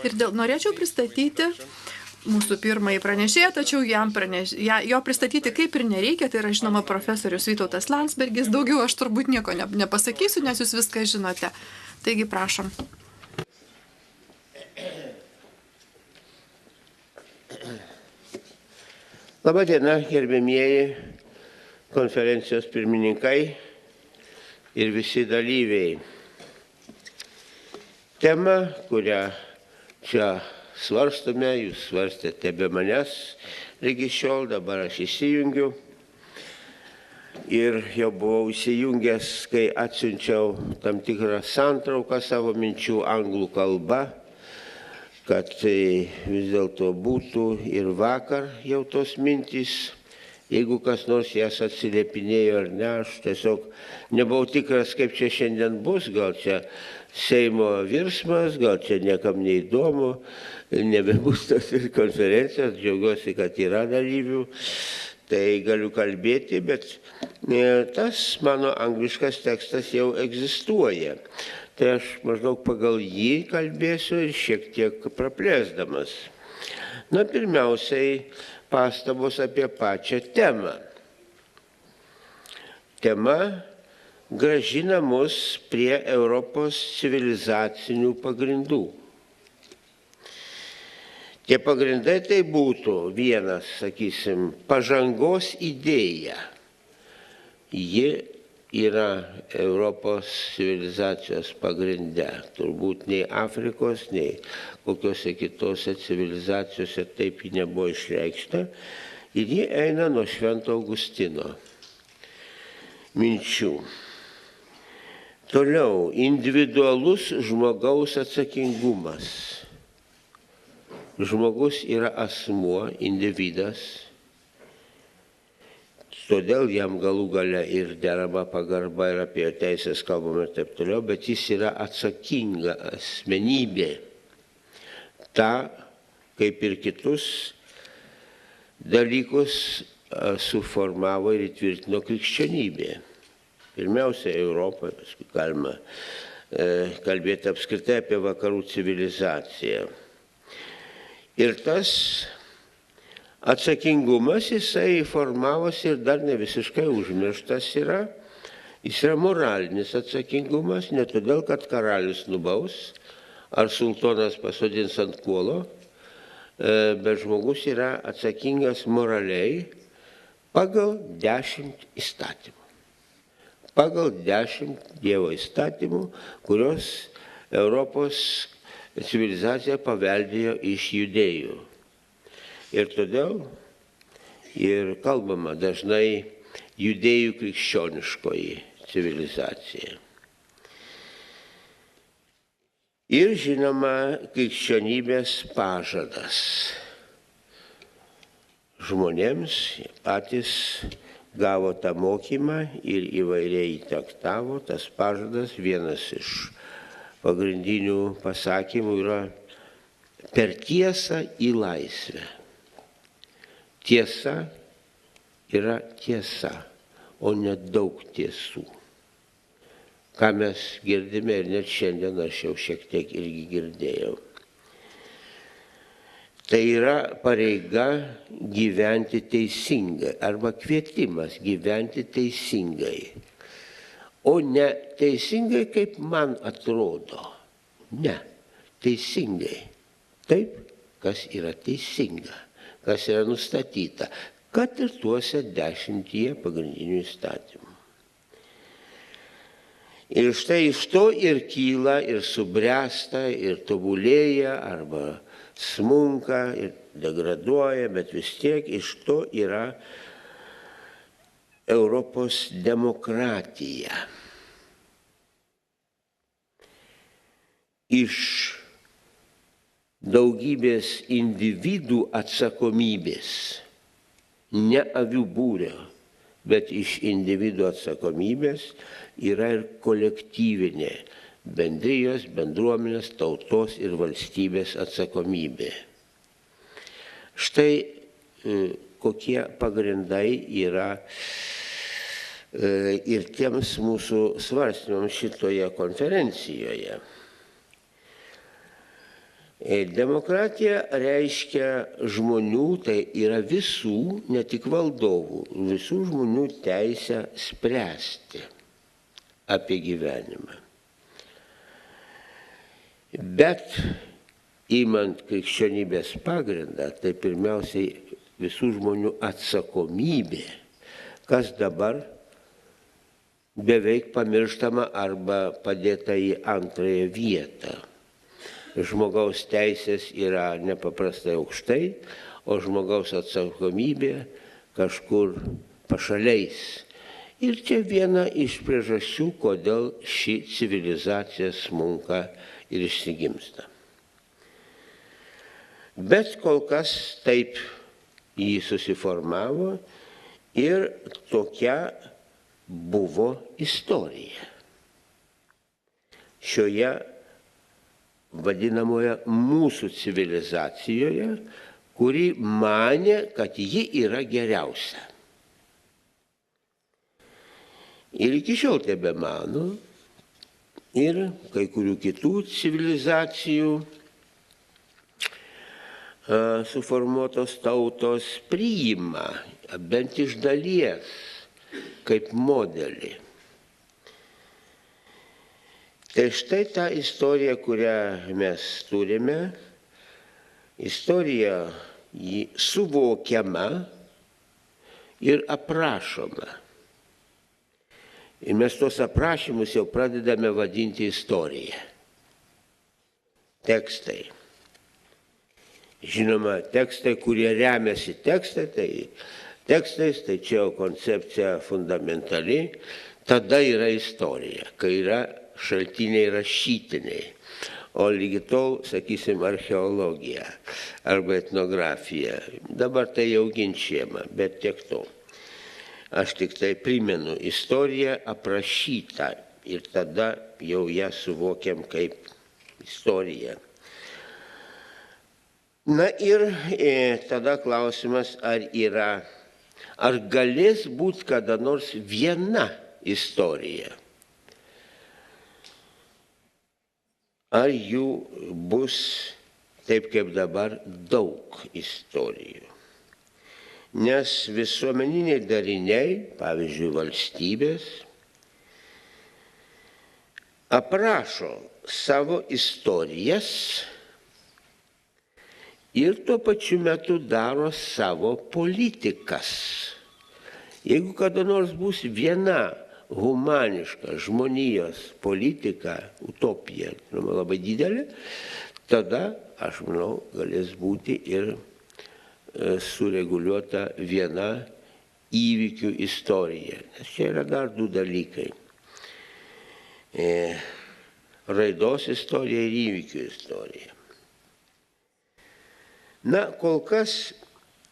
Ir norėčiau pristatyti mūsų pirmąjį pranešėją, tačiau jo pristatyti kaip ir nereikia, tai yra žinoma profesorius Vytautas Landsbergis, daugiau aš turbūt nieko nepasakysiu, nes jūs viską žinote. Taigi prašom. Labą dieną, gerbėmieji konferencijos pirmininkai ir visi dalyviai. Tema, kurią čia svarstome, jūs svarstėte be manęs, lygi šiol, dabar aš įsijungiu. Ir jau buvau įsijungęs, kai atsiunčiau tam tikrą santrauką savo minčių anglų kalba, kad vis dėlto būtų ir vakar jau tos mintys. Jeigu kas nors jas atsiliepinėjo ar ne, aš tiesiog nebuvau tikras, kaip čia šiandien bus, gal čia Seimo virsmas, gal čia niekam neįdomu, nebebus tos ir konferencijos, džiaugiuosi, kad yra dalyvių, tai galiu kalbėti, bet tas mano angliškas tekstas jau egzistuoja. Tai aš maždaug pagal jį kalbėsiu ir šiek tiek praplėsdamas. Na, pirmiausiai pastabos apie pačią temą. Tema grąžina mus prie Europos civilizacinių pagrindų. Tie pagrindai tai būtų vienas, sakysim, pažangos idėja. Ji yra Europos civilizacijos pagrinde. Turbūt nei Afrikos, nei kokiose kitose civilizacijose taip ji nebuvo išreikšta. Ir ji eina nuo Švento Augustino minčių. Toliau, individualus žmogaus atsakingumas. Žmogus yra asmuo, individas, todėl jam galų gale ir derama pagarba ir apie teisės kalbama ir taip toliau, bet jis yra atsakinga asmenybė. Ta, kaip ir kitus dalykus, suformavo ir įtvirtino krikščionybė. Pirmiausia, Europoje, paskui galima kalbėti apskritai apie vakarų civilizaciją. Ir tas atsakingumas, jisai formavosi ir dar ne visiškai užmirštas yra. Jis yra moralinis atsakingumas, ne todėl, kad karalius nubaus ar sultonas pasodins ant kuolo, bet žmogus yra atsakingas moraliai pagal 10 įstatymų. Pagal 10 Dievo įstatymų, kurios Europos civilizacija paveldėjo iš judėjų. Ir todėl ir kalbama dažnai judėjų krikščioniškoji civilizacija. Ir žinoma, krikščionybės pažadas. Žmonėms patys gavo tą mokymą ir įvairiai traktavo. Tas pažadas, vienas iš pagrindinių pasakymų yra per tiesą į laisvę. Tiesa yra tiesa, o ne daug tiesų. Ką mes girdime ir net šiandien aš jau šiek tiek irgi girdėjau. Tai yra pareiga gyventi teisingai arba kvietimas gyventi teisingai. O ne teisingai, kaip man atrodo. Ne, teisingai. Taip, kas yra teisinga, kas yra nustatyta, kad ir tuose 10 pagrindinių įstatymų. Ir štai iš to ir kyla, ir subręsta, ir tobulėja, arba smunka, ir degraduoja, bet vis tiek iš to yra Europos demokratija. Iš daugybės individų atsakomybės, ne avių būrio, bet iš individų atsakomybės yra ir kolektyvinė bendrijos, bendruomenės, tautos ir valstybės atsakomybė. Štai kokie pagrindai yra ir tiems mūsų svarstymams šitoje konferencijoje. Demokratija reiškia žmonių, tai yra visų, ne tik valdovų, visų žmonių teisę spręsti apie gyvenimą. Bet imant krikščionybės pagrindą, tai pirmiausiai visų žmonių atsakomybė, kas dabar beveik pamirštama arba padėta į antrąją vietą. Žmogaus teisės yra nepaprastai aukštai, o žmogaus atsakomybė kažkur pašaliais. Ir čia viena iš priežasčių, kodėl ši civilizacija smunka ir išsigimsta. Bet kol kas taip jį susiformavo ir tokia buvo istorija. Šioje vadinamoje mūsų civilizacijoje, kuri manė, kad ji yra geriausia. Ir iki šiol tebemano, ir kai kurių kitų civilizacijų suformuotos tautos priima, bent iš dalies, kaip modelį. Tai štai ta istorija, kurią mes turime, istorija jį suvokiama ir aprašoma. Ir mes tos aprašymus jau pradedame vadinti istorija. Tekstai. Žinoma, tekstai, kurie remiasi tekstais, tai čia jau koncepcija fundamentali, tada yra istorija, kai yra šaltiniai rašytiniai, o lygi tol, sakysim, archeologija arba etnografija. Dabar tai jau ginčiama, bet tiek to. Aš tik tai primenu, istorija aprašyta ir tada jau ją suvokiam kaip istoriją. Na ir tada klausimas, ar galės būti kada nors viena istorija? Ar jų bus, taip kaip dabar, daug istorijų? Nes visuomeniniai dariniai, pavyzdžiui, valstybės, aprašo savo istorijas ir tuo pačiu metu daro savo politikas. Jeigu kada nors bus viena humaniška žmonijos politika, utopija, labai didelė, tada, aš manau, galės būti ir sureguliuota viena įvykių istorija. Nes čia yra dar du dalykai. Raidos istorija ir įvykių istorija. Na, kol kas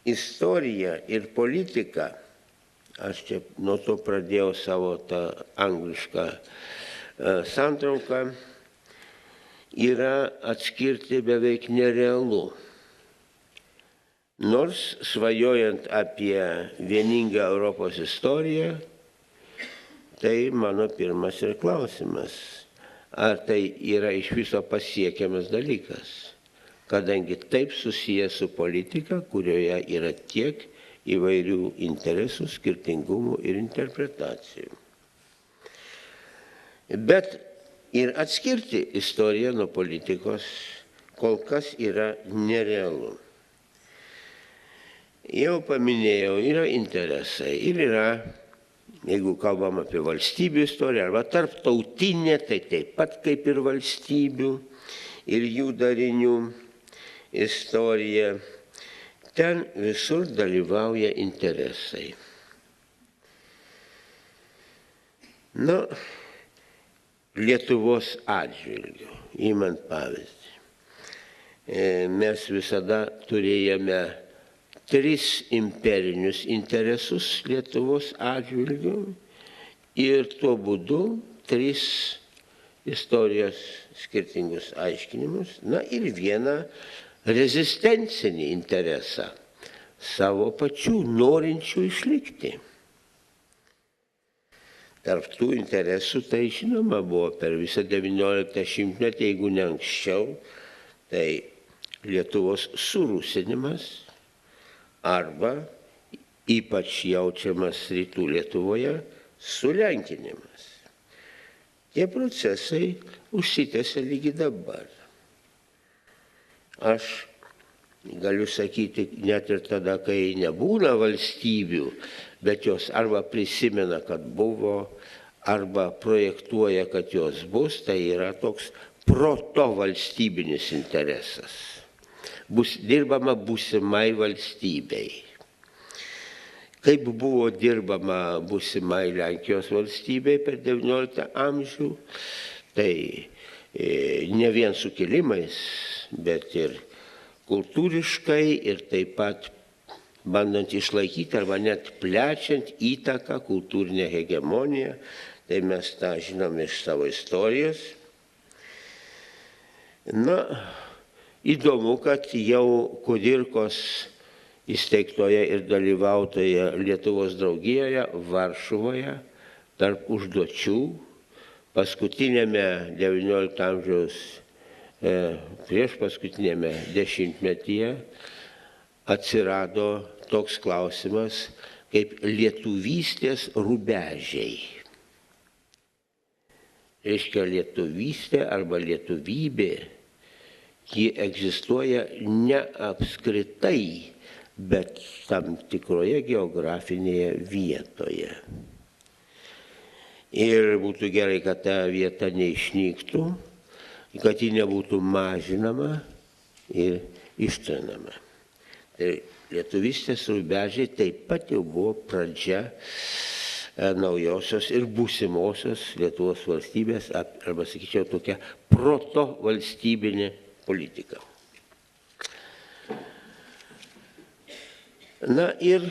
istorija ir politika, aš čia nuo to pradėjau savo tą anglišką santrauką, yra atskirti beveik nerealu. Nors svajojant apie vieningą Europos istoriją, tai mano pirmas ir klausimas, ar tai yra iš viso pasiekiamas dalykas, kadangi taip susijęs su politika, kurioje yra tiek įvairių interesų, skirtingumų ir interpretacijų. Bet ir atskirti istoriją nuo politikos kol kas yra nerealu. Jau paminėjau, yra interesai ir yra, jeigu kalbam apie valstybių istoriją, arba tarptautinė, tai taip pat kaip ir valstybių ir jų darinių istorija. Ten visur dalyvauja interesai. Nu, Lietuvos atžvilgiu, imant pavyzdį, mes visada turėjome 3 imperinius interesus Lietuvos atžvilgiu ir tuo būdu 3 istorijos skirtingus aiškinimus, na ir vieną rezistencinį interesą savo pačių norinčių išlikti. Tarp tų interesų tai žinoma buvo per visą 19 šimtmetį, jeigu ne anksčiau, tai Lietuvos surūsinimas arba ypač jaučiamas rytų Lietuvoje sulenkinimas. Tie procesai užsitęsia lygi dabar. Aš galiu sakyti, net ir tada, kai nebūna valstybių, bet jos arba prisimena, kad buvo, arba projektuoja, kad jos bus, tai yra toks protovalstybinis interesas. Bus dirbama būsimai valstybei. Kaip buvo dirbama būsimai Lenkijos valstybei per XIX amžių, tai ne vien sukilimais, bet ir kultūriškai ir taip pat bandant išlaikyti arba net plečiant įtaką, kultūrinę hegemoniją, tai mes tą žinom iš savo istorijos. Na, įdomu, kad jau Kudirkos įsteigtoje ir dalyvautoje Lietuvos draugijoje Varšuvoje tarp užduočių paskutinėme XIX amžiaus prieš paskutinėme dešimtmetyje atsirado toks klausimas kaip lietuvystės rubežiai. Reiškia, lietuvystė arba lietuvybė, ji egzistuoja ne apskritai, bet tam tikroje geografinėje vietoje. Ir būtų gerai, kad ta vieta neišnyktų, kad ji nebūtų mažinama ir ištrinama. Tai lietuvystės rubežiai taip pat jau buvo pradžia naujosios ir būsimosios Lietuvos valstybės, arba sakyčiau, tokia protovalstybinė politika. Na ir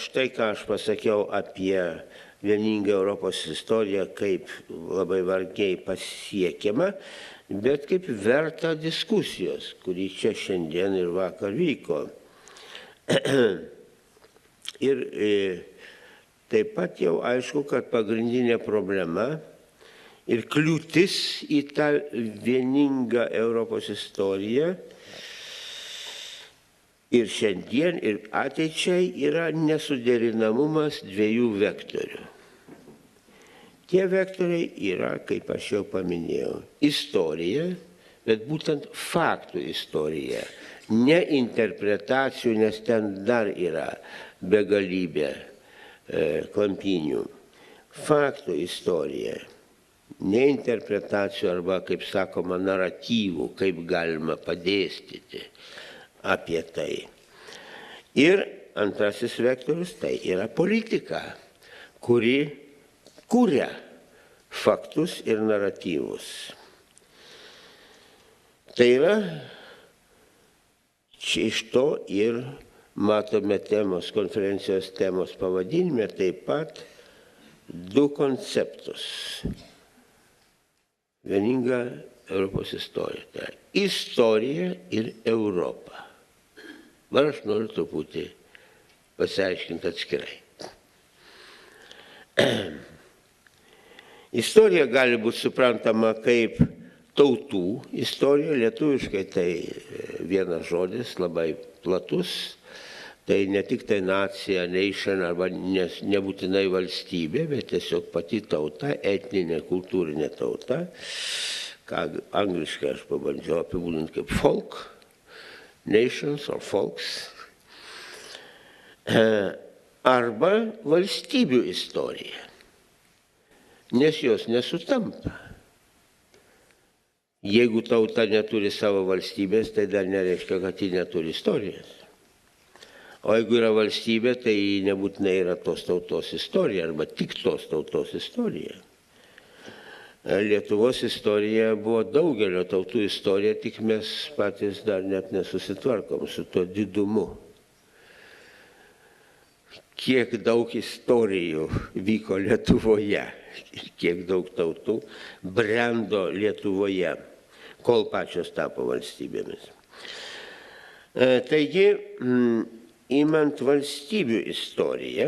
štai ką aš pasakiau apie vieningą Europos istoriją kaip labai vargiai pasiekiama, bet kaip verta diskusijos, kuri čia šiandien ir vakar vyko. Ir taip pat jau aišku, kad pagrindinė problema ir kliūtis į tą vieningą Europos istoriją ir šiandien, ir ateičiai yra nesuderinamumas dviejų vektorių. Tie vektoriai yra, kaip aš jau paminėjau, istorija, bet būtent faktų istorija, ne interpretacijų, nes ten dar yra begalybė klampynių. Faktų istorija, ne interpretacijų arba, kaip sakoma, naratyvų, kaip galima padėstyti apie tai. Ir antrasis vektorius tai yra politika, kuri kuria faktus ir naratyvus. Tai yra, iš to ir matome konferencijos temos pavadinime taip pat du konceptus. Vieninga Europos istorija. Tai istorija ir Europa. Dabar aš noriu truputį pasiaiškinti atskirai. Istorija gali būti suprantama kaip tautų istorija, lietuviškai tai vienas žodis, labai platus. Tai ne tik tai nacija, nation arba nebūtinai valstybė, bet tiesiog pati tauta, etninė, kultūrinė tauta, ką angliškai aš pabandžiau apibūdinti kaip folk, nations or folks, arba valstybių istorija, nes jos nesutampa. Jeigu tauta neturi savo valstybės, tai dar nereiškia, kad ji neturi istorijos. O jeigu yra valstybė, tai nebūtinai yra tos tautos istorija, arba tik tos tautos istorija. Lietuvos istorija buvo daugelio tautų istorija, tik mes patys dar net nesusitvarkom su tuo didumu. Kiek daug istorijų vyko Lietuvoje, kiek daug tautų brendo Lietuvoje, kol pačios tapo valstybėmis. Taigi, imant valstybių istoriją,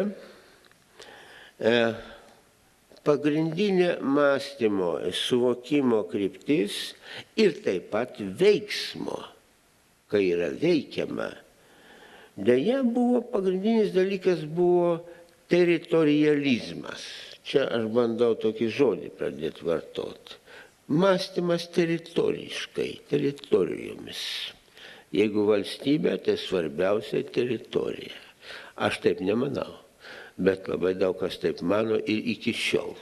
pagrindinė mąstymo, suvokimo kryptis ir taip pat veiksmo kai yra veikiama, deja pagrindinis dalykas buvo teritorializmas. Čia aš bandau tokį žodį pradėti vartoti. Mąstymas teritoriškai, teritorijomis. Jeigu valstybė, tai svarbiausia teritorija. Aš taip nemanau, bet labai daug kas taip mano ir iki šiol.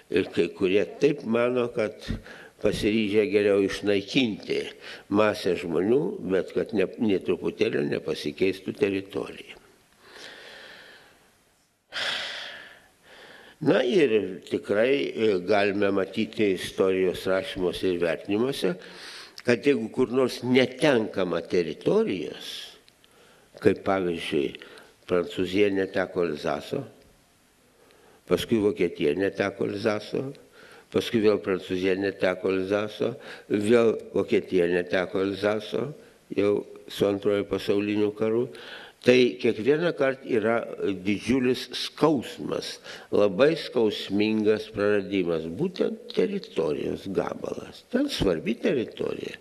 Ir kai kurie taip mano, kad pasiryžę geriau išnaikinti masę žmonių, bet kad nė truputėlio nepasikeistų teritorija. Na ir tikrai galime matyti istorijos rašymuose ir vertinimuose, kad jeigu kur nors netenkama teritorijos, kaip pavyzdžiui, Prancūzija neteko Elzaso, paskui Vokietija neteko Elzaso, paskui vėl Prancūzija neteko Elzaso, vėl Vokietija neteko Elzaso, jau su Antrojo pasauliniu karu. Tai kiekvieną kartą yra didžiulis skausmas, labai skausmingas praradimas, būtent teritorijos gabalas. Ten svarbi teritorija,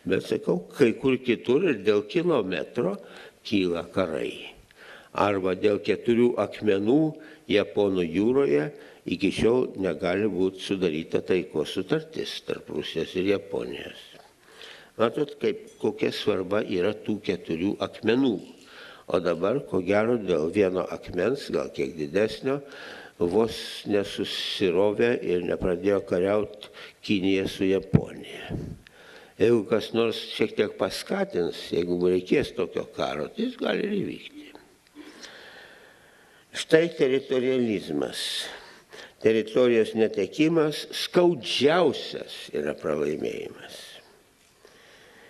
bet sakau, kai kur kitur ir dėl kilometro kyla karai. Arba dėl 4 akmenų Japonų jūroje iki šiol negali būti sudaryta taikos sutartis tarp Rusijos ir Japonijos. Matot, kokia svarba yra tų 4 akmenų. O dabar, ko gero, dėl vieno akmens, gal kiek didesnio, vos nesusirovė ir nepradėjo kariauti Kinija su Japonija. Jeigu kas nors šiek tiek paskatins, jeigu reikės tokio karo, tai jis gali ir įvykti. Štai teritorializmas. Teritorijos netekimas skaudžiausias yra pralaimėjimas.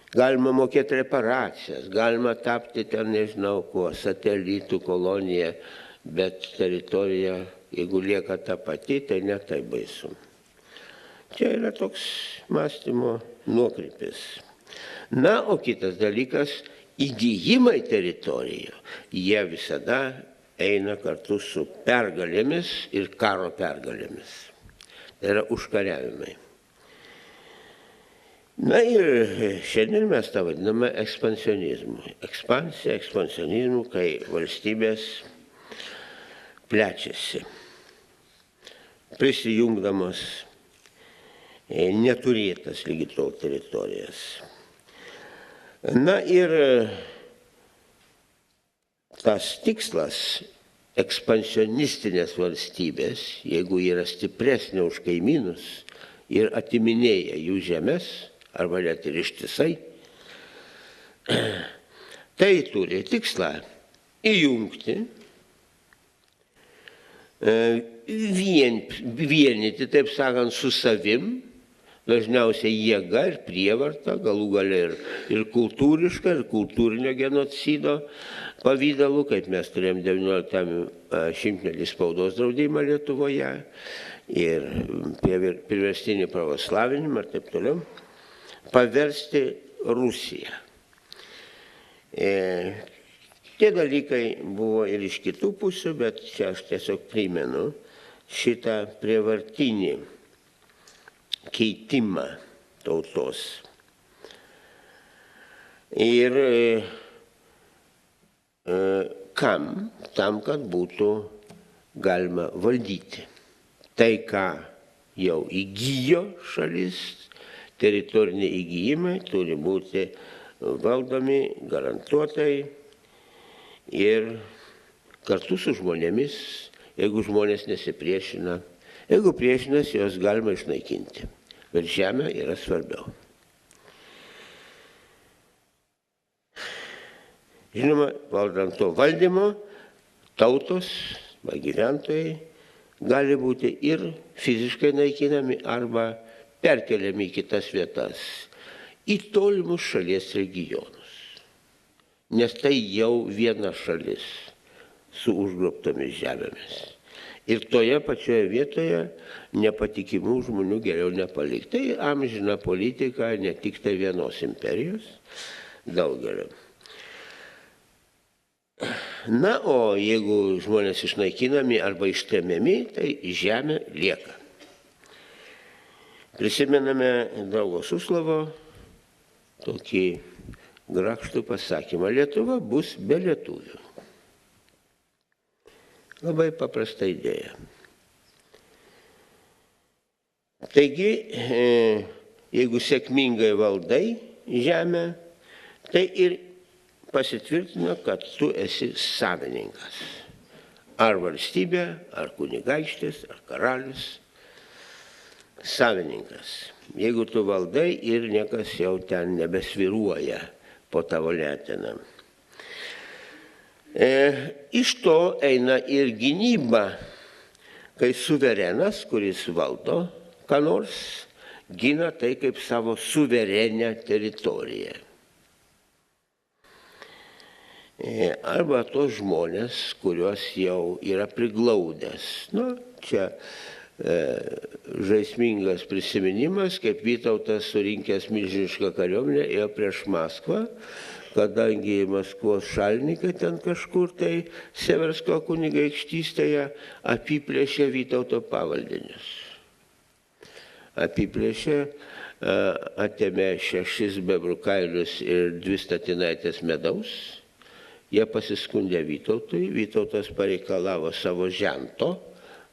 Galima mokėti reparacijas, galima tapti ten, nežinau kuo, satelitų kolonija, bet teritorija, jeigu lieka ta pati, tai ne tai baisu. Čia yra toks mąstymo nuokrypis. Na, o kitas dalykas, įgijimai teritorijų, jie visada eina kartu su pergalėmis ir karo pergalėmis. Tai yra užkariavimai. Na ir šiandien mes tą vadiname ekspansionizmu. Ekspansija, ekspansionizmu, kai valstybės plečiasi, prisijungdamos neturėtas lygi tol teritorijas. Na ir tas tikslas ekspansionistinės valstybės, jeigu yra stipresnė už kaimynus ir atiminėja jų žemės, arba net ir ištisai, tai turi tikslą įjungti, vienyti, taip sakant, su savim, dažniausiai jėga ir prievarta, galų gale ir kultūriška, ir kultūrinio genocido pavydalu, kaip mes turėjom 19 šimtmetį spaudos draudimą Lietuvoje, ir priverstinį pravoslavinimą ir taip toliau, paversti Rusiją. Tie dalykai buvo ir iš kitų pusių, bet čia aš tiesiog primenu šitą prievartinį keitimą tautos. Ir kam? Tam, kad būtų galima valdyti. Tai, ką jau įgijo šalis, teritoriniai įgijimai turi būti valdomi garantuotai ir kartu su žmonėmis, jeigu žmonės nesipriešina. Jeigu priešinasi, jos galima išnaikinti. Bet žemė yra svarbiau. Žinoma, valdant to valdymo, tautos, gyventojai gali būti ir fiziškai naikinami arba perkeliami į kitas vietas, į tolimus šalies regionus. Nes tai jau viena šalis su užgrobtomis žemėmis. Ir toje pačioje vietoje nepatikimų žmonių geriau nepalikti. Tai amžina politika, ne tik tai vienos imperijos, daugelio. Na, o jeigu žmonės išnaikinami arba ištremiami, tai žemė lieka. Prisimename draugo Suslavo tokį grakštų pasakymą: Lietuva bus be lietuvių. Labai paprasta idėja. Taigi, jeigu sėkmingai valdai žemę, tai ir pasitvirtina, kad tu esi savininkas. Ar valstybė, ar kunigaikštis, ar karalius. Savininkas. Jeigu tu valdai ir niekas jau ten nebesviruoja po tavo leteną. Iš to eina ir gynyba, kai suverenas, kuris valdo ką nors, gina tai kaip savo suverenę teritoriją. Arba tos žmonės, kuriuos jau yra priglaudęs. Nu, čia žaismingas prisiminimas, kaip Vytautas surinkęs milžinišką kariuomenę ėjo prieš Maskvą, kadangi Maskvos šalininkai ten kažkur tai Seversko kunigaikštystėje apiplėšė Vytauto pavaldinius. Apiplėšė, atėmė 6 bebrų kailius ir 2 statinaitės medaus. Jie pasiskundė Vytautui. Vytautas pareikalavo savo žento,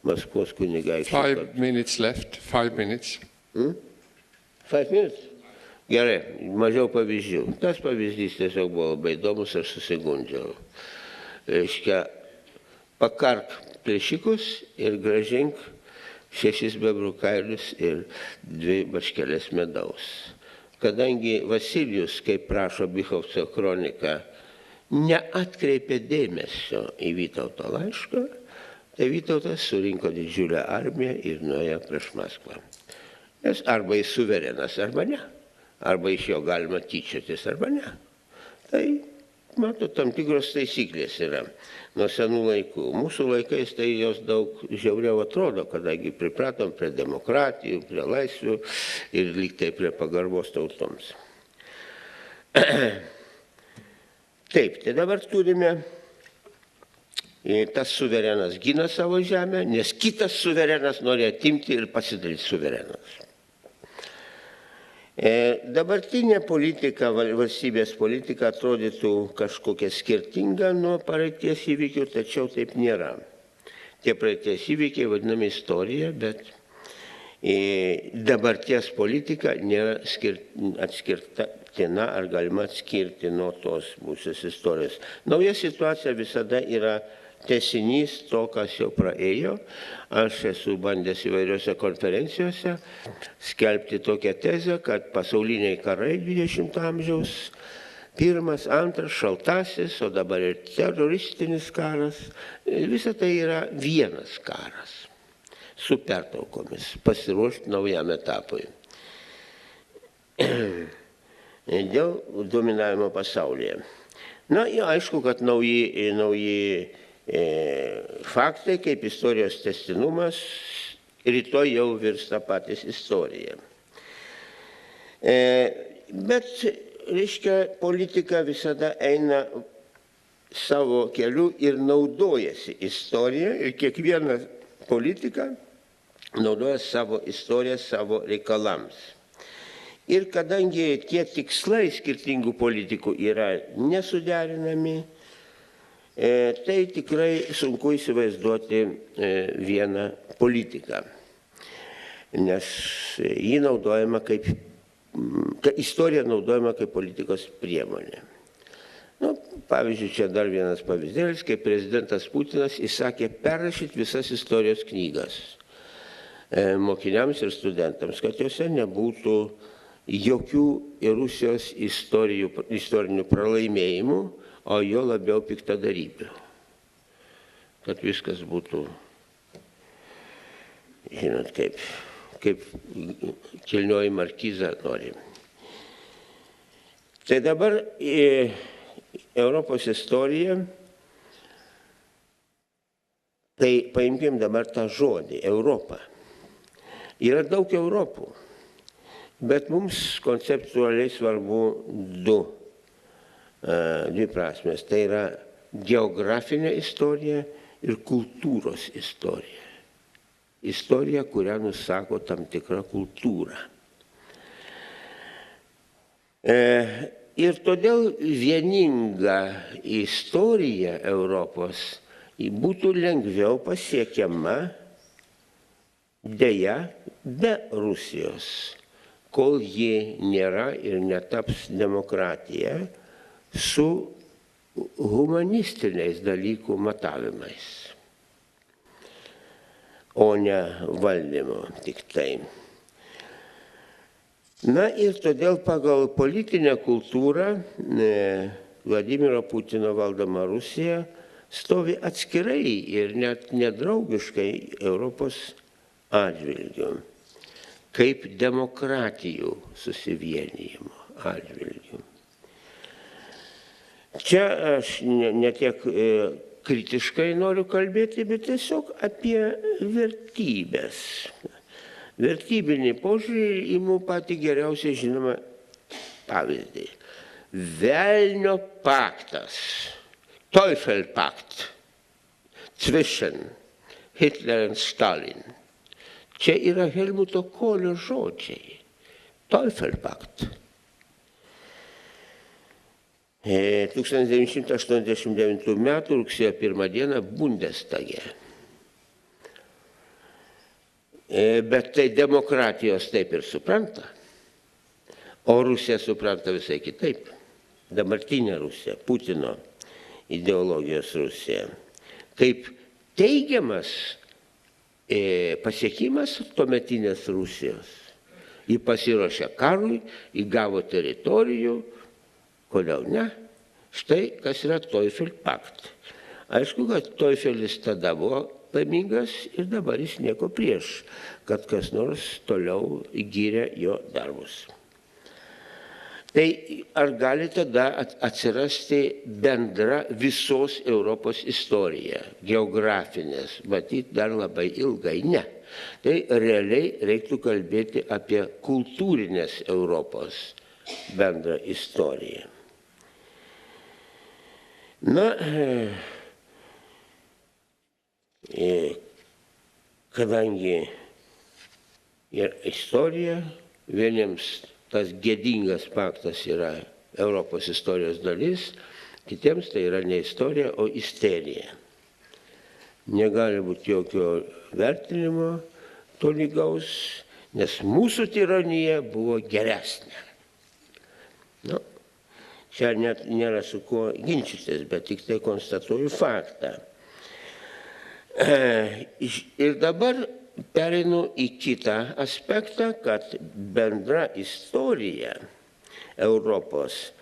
Maskvos kunigaikščio. 5 minutes left, 5 minutes. 5 minutes? Gerai, mažiau pavyzdžių. Tas pavyzdys tiesiog buvo labai įdomus, aš susigundžiau. Reiškia, pakark plėšikus ir grąžink 6 bebrų kailius ir 2 bačkelės medaus. Kadangi Vasilijus, kaip prašo Bychovco kronika, neatkreipė dėmesio į Vytauto laišką, tai Vytautas surinko didžiulę armiją ir nuėjo prieš Maskvą. Nes arba jis suverenas, arba ne. Arba iš jo galima tyčiotis, arba ne. Tai, matot, tam tikros taisyklės yra nuo senų laikų. Mūsų laikais tai jos daug žiauriau atrodo, kadangi pripratom prie demokratijų, prie laisvių ir lyg tai prie pagarbos tautoms. Taip, tai dabar turime, tas suverenas gina savo žemę, nes kitas suverenas nori atimti ir pasidaryti suverenas. Dabartinė politika, valstybės politika atrodytų kažkokia skirtinga nuo praeities įvykių, tačiau taip nėra. Tie praeities įvykiai vadinami istorija, bet dabarties politika nėra atskirtina ar galima atskirti nuo tos mūsų istorijos. Nauja situacija visada yra tęsinys to, kas jau praėjo. Aš esu bandęs įvairiose konferencijose skelbti tokią tezę, kad pasauliniai karai 20 amžiaus, pirmas, antras, šaltasis, o dabar ir teroristinis karas, visa tai yra vienas karas su pertraukomis, pasiruošti naujam etapui. Dėl dominavimo pasaulyje. Na, aišku, kad nauji faktai, kaip istorijos tęstinumas, rytoj jau virsta patys istorija. Bet, reiškia, politika visada eina savo keliu ir naudojasi istoriją, ir kiekviena politika naudoja savo istoriją savo reikalams. Ir kadangi tie tikslai skirtingų politikų yra nesuderinami, tai tikrai sunku įsivaizduoti vieną politiką, nes jį naudojama istorija naudojama kaip politikos priemonė. Nu, pavyzdžiui, čia dar vienas pavyzdėlis, kai prezidentas Putinas įsakė perrašyti visas istorijos knygas mokiniams ir studentams, kad juose nebūtų jokių Rusijos istorinių pralaimėjimų, o jo labiau piktadarybių. Kad viskas būtų, žinot, kaip kilnioji markiza nori. Tai dabar Europos istorija, tai paimkim dabar tą žodį, Europą. Yra daug Europų, bet mums konceptualiai svarbu dvi prasmės. Tai yra geografinė istorija ir kultūros istorija. Istorija, kurią nusako tam tikrą kultūrą. ir todėl vieninga istorija Europos būtų lengviau pasiekiama deja be Rusijos, kol ji nėra ir netaps demokratija su humanistiniais dalykų matavimais, o ne valdymo tik tai. Na ir todėl pagal politinę kultūrą Vladimiro Putino valdoma Rusija stovi atskirai ir net nedraugiškai Europos atžvilgiu, kaip demokratijų susivienijimo atžvilgiu. Čia aš ne tiek kritiškai noriu kalbėti, bet tiesiog apie vertybės. Vertybinį požiūrį imu patį geriausiai žinomą pavyzdį. Velnio paktas, Teufelpakt, zwischen Hitler und Stalin. Čia yra Helmuto Kolio žodžiai. Teufelpakt. 1989 m. rugsėjo 1 d. Bundestage. Bet tai demokratijos taip ir supranta, o Rusija supranta visai kitaip. Dabartinė Rusija, Putino ideologijos Rusija, kaip teigiamas pasiekimas tuometinės Rusijos. Ji pasiruošė karui, įgavo teritorijų, kodėl ne? Štai kas yra Teufelpakt. Aišku, kad Teufelis tada buvo laimingas ir dabar jis nieko prieš, kad kas nors toliau gyrė jo darbus. Tai ar gali tada atsirasti bendra visos Europos istorija, geografinės, matyt, dar labai ilgai ne. Tai realiai reiktų kalbėti apie kultūrinės Europos bendrą istoriją. Na, kadangi ir istorija, vieniems tas gėdingas paktas yra Europos istorijos dalis, kitiems tai yra ne istorija, o isterija. Negali būti jokio vertinimo tolygaus, nes mūsų tironija buvo geresnė. Nu, čia net nėra su kuo ginčytis, bet tik tai konstatuoju faktą. Ir dabar pereinu į kitą aspektą, kad bendra istorija Europos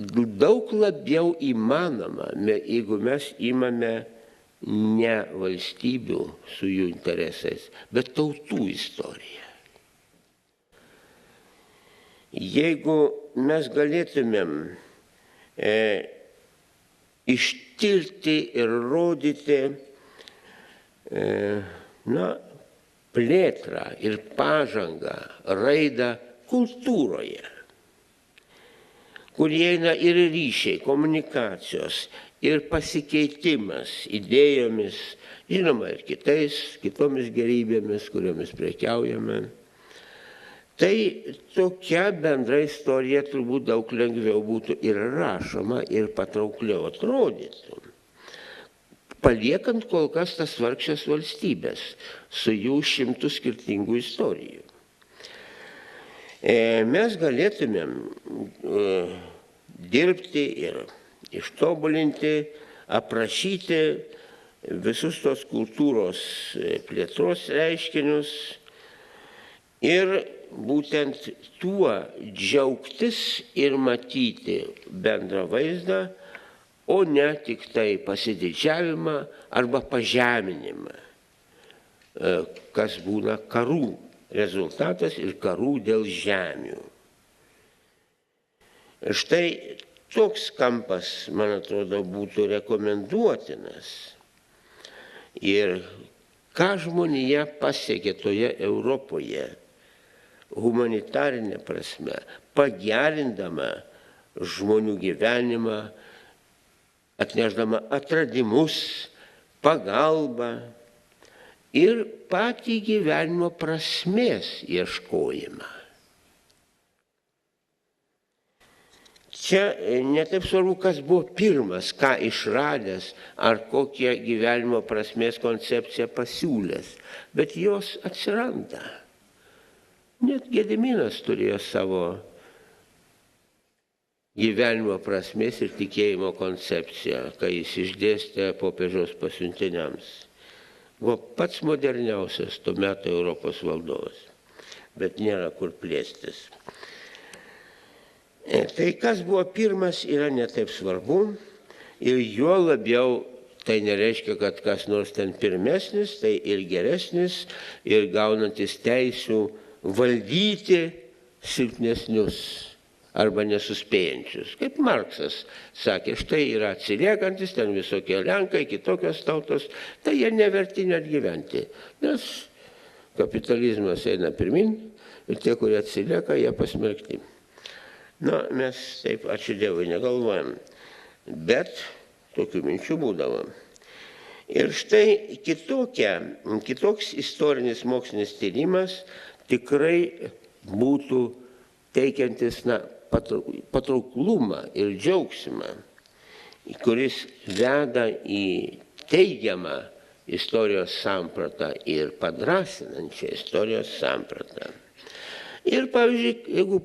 daug labiau įmanoma, jeigu mes imame ne valstybių su jų interesais, bet tautų istoriją. Jeigu mes galėtumėm ištirti ir rodyti plėtrą ir pažangą, raidą kultūroje, kur įeina ir ryšiai, komunikacijos, ir pasikeitimas idėjomis, žinoma, ir kitomis gerybėmis, kuriomis prekiaujame. Tai tokia bendra istorija turbūt daug lengviau būtų ir rašoma, ir patraukliau atrodytų, paliekant kol kas tas vargšės valstybės su jų 100 skirtingų istorijų. Mes galėtumėm dirbti ir ištobulinti, aprašyti visus tos kultūros plėtros reiškinius ir būtent tuo džiaugtis ir matyti bendrą vaizdą, o ne tik tai pasididžiavimą arba pažeminimą, kas būna karų rezultatas ir karų dėl žemių. Štai toks kampas, man atrodo, būtų rekomenduotinas. Ir ką žmonija pasiekė toje Europoje, humanitarinė prasme, pagerindama žmonių gyvenimą, atnešdama atradimus, pagalbą ir patį gyvenimo prasmės ieškojimą. čia netaip svarbu, kas buvo pirmas, ką išradęs, ar kokią gyvenimo prasmės koncepciją pasiūlęs, bet jos atsiranda. Net Gediminas turėjo savo gyvenimo prasmės ir tikėjimo koncepciją, kai jis išdėstė popiežiaus pasiuntiniams. Buvo pats moderniausias tuo metu Europos valdovas, bet nėra kur plėstis. Tai kas buvo pirmas yra netaip svarbu ir juo labiau tai nereiškia, kad kas nors ten pirmesnis, tai ir geresnis ir gaunantis teisių valdyti silpnesnius arba nesuspėjančius. Kaip Marksas sakė, štai yra atsiliekantis, ten visokie lenkai, kitokios tautos, tai jie neverti net gyventi, nes kapitalizmas eina pirmin ir tie, kurie atsilieka, jie pasmerkti. Na, mes taip, ačiū Dievui, negalvojam, bet tokių minčių būdavo. Ir štai kitoks istorinis mokslinis tyrimas tikrai būtų teikiantis patrauklumą ir džiaugsmą, kuris veda į teigiamą istorijos sampratą ir padrasinančią istorijos sampratą. Ir, pavyzdžiui, jeigu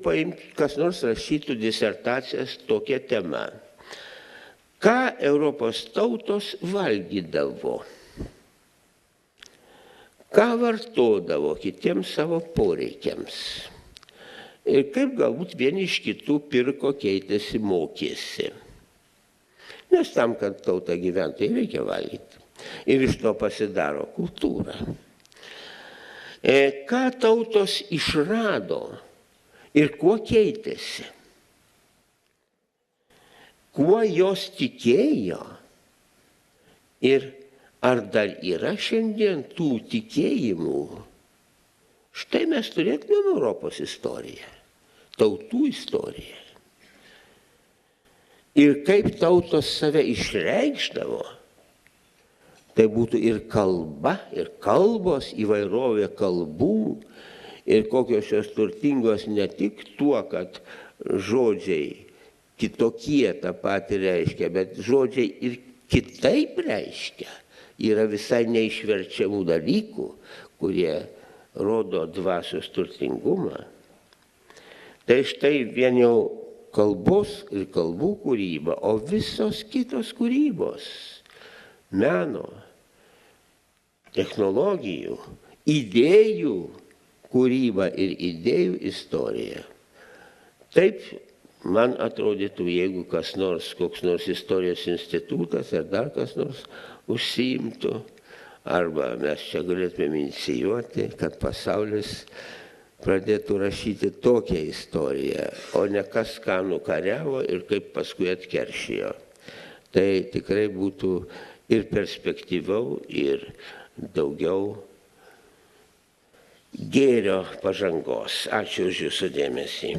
kas nors rašytų disertacijas tokia tema, ką Europos tautos valgydavo, ką vartodavo kitiems savo poreikiams ir kaip galbūt vieni iš kitų pirko, keitėsi, mokėsi. Nes tam, kad tauta gyventų, reikia valgyti. Ir iš to pasidaro kultūra. Ką tautos išrado ir kuo keitėsi? Kuo jos tikėjo ir ar dar yra šiandien tų tikėjimų? Štai mes turėtumėm Europos istoriją, tautų istoriją. Ir kaip tautos save išreikšdavo, tai būtų ir kalba, ir kalbos, įvairovė kalbų, ir kokios jos turtingos ne tik tuo, kad žodžiai kitokie tą patį reiškia, bet žodžiai ir kitaip reiškia. Yra visai neišverčiamų dalykų, kurie rodo dvasios turtingumą. Tai štai vien jau kalbos ir kalbų kūryba, o visos kitos kūrybos, meno, technologijų, idėjų kūryba ir idėjų istorija. Taip, man atrodytų, jeigu kas nors, koks nors istorijos institutas ar dar kas nors užsiimtų, arba mes čia galėtume inicijuoti, kad pasaulis pradėtų rašyti tokią istoriją, o ne kas ką nukariavo ir kaip paskui atkeršijo. Tai tikrai būtų ir perspektyviau, ir daugiau gėrio pažangos. Ačiū už jūsų dėmesį.